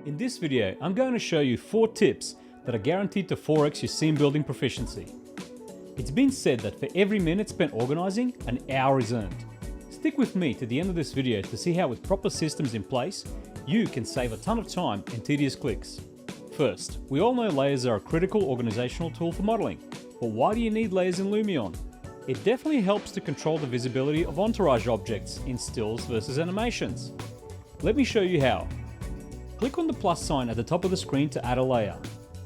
In this video, I'm going to show you 4 tips that are guaranteed to 4x your scene building proficiency. It's been said that for every minute spent organizing, an hour is earned. Stick with me to the end of this video to see how with proper systems in place, you can save a ton of time and tedious clicks. First, we all know layers are a critical organizational tool for modeling, but why do you need layers in Lumion? It definitely helps to control the visibility of entourage objects in stills versus animations. Let me show you how. Click on the plus sign at the top of the screen to add a layer.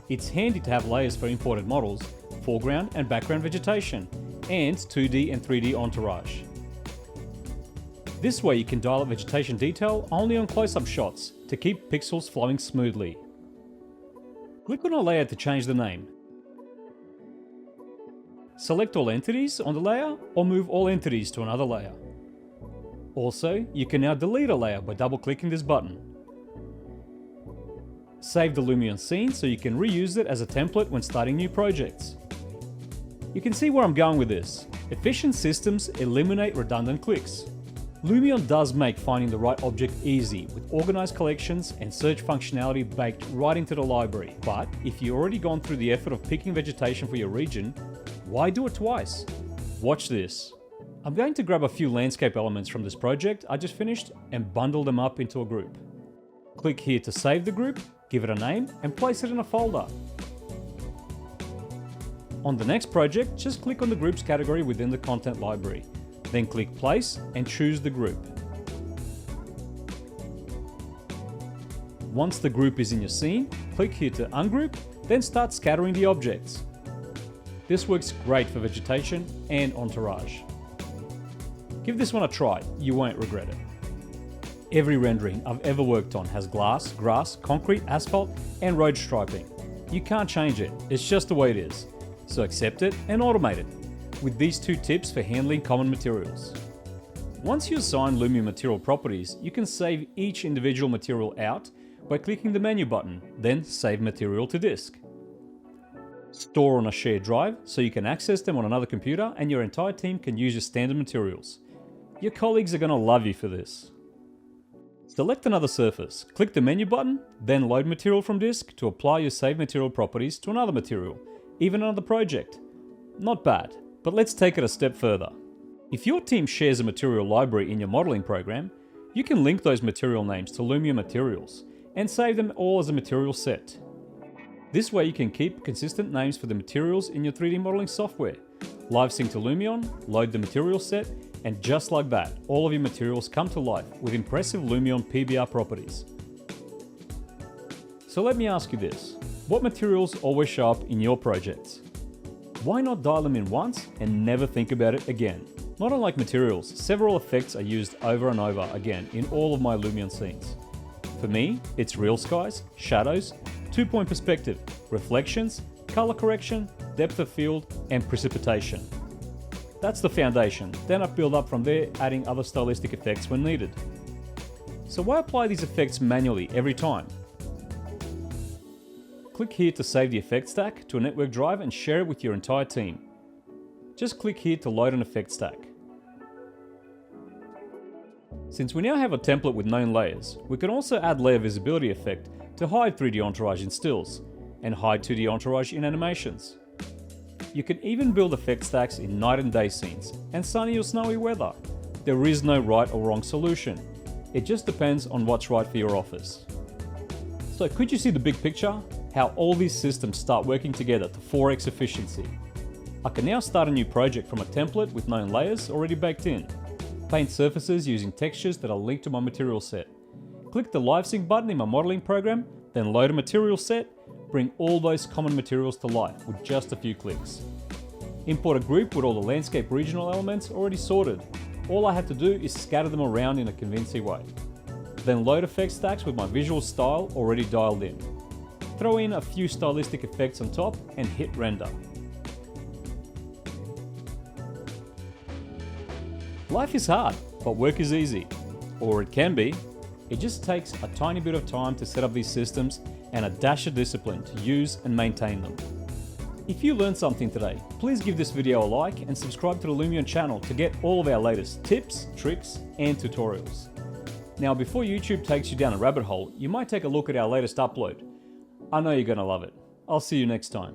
It's handy to have layers for imported models, foreground and background vegetation, and 2D and 3D entourage. This way you can dial up vegetation detail only on close-up shots to keep pixels flowing smoothly. Click on a layer to change the name. Select all entities on the layer or move all entities to another layer. Also, you can now delete a layer by double-clicking this button. Save the Lumion scene so you can reuse it as a template when starting new projects. You can see where I'm going with this. Efficient systems eliminate redundant clicks. Lumion does make finding the right object easy with organized collections and search functionality baked right into the library. But if you've already gone through the effort of picking vegetation for your region, why do it twice? Watch this. I'm going to grab a few landscape elements from this project I just finished and bundle them up into a group. Click here to save the group, give it a name, and place it in a folder. On the next project, just click on the groups category within the content library. Then click place and choose the group. Once the group is in your scene, click here to ungroup, then start scattering the objects. This works great for vegetation and entourage. Give this one a try, you won't regret it. Every rendering I've ever worked on has glass, grass, concrete, asphalt, and road striping. You can't change it, it's just the way it is. So accept it and automate it, with these 2 tips for handling common materials. Once you assign Lumion material properties, you can save each individual material out by clicking the menu button, then save material to disk. Store on a shared drive so you can access them on another computer and your entire team can use your standard materials. Your colleagues are going to love you for this. Select another surface, click the menu button, then load material from disk to apply your saved material properties to another material, even another project. Not bad, but let's take it a step further. If your team shares a material library in your modeling program, you can link those material names to Lumion materials and save them all as a material set. This way you can keep consistent names for the materials in your 3D modeling software. Live sync to Lumion, load the material set, and just like that, all of your materials come to life with impressive Lumion PBR properties. So let me ask you this, what materials always show up in your projects? Why not dial them in once and never think about it again? Not unlike materials, several effects are used over and over again in all of my Lumion scenes. For me, it's real skies, shadows, 2-point perspective, reflections, color correction, depth of field, and precipitation. That's the foundation, then I build up from there, adding other stylistic effects when needed. So why apply these effects manually every time? Click here to save the effect stack to a network drive and share it with your entire team. Just click here to load an effect stack. Since we now have a template with known layers, we can also add layer visibility effect to hide 3D entourage in stills, and hide 2D entourage in animations. You can even build effect stacks in night and day scenes, and sunny or snowy weather. There is no right or wrong solution. It just depends on what's right for your office. So could you see the big picture? How all these systems start working together to 4x efficiency. I can now start a new project from a template with known layers already baked in. Paint surfaces using textures that are linked to my material set. Click the Live Sync button in my modeling program, then load a material set, bring all those common materials to life with just a few clicks. Import a group with all the landscape regional elements already sorted. All I have to do is scatter them around in a convincing way. Then load effect stacks with my visual style already dialed in. Throw in a few stylistic effects on top and hit render. Life is hard, but work is easy. Or it can be. It just takes a tiny bit of time to set up these systems and a dash of discipline to use and maintain them. If you learned something today, please give this video a like and subscribe to the Lumion channel to get all of our latest tips, tricks, and tutorials. Now, before YouTube takes you down a rabbit hole, you might take a look at our latest upload. I know you're going to love it. I'll see you next time.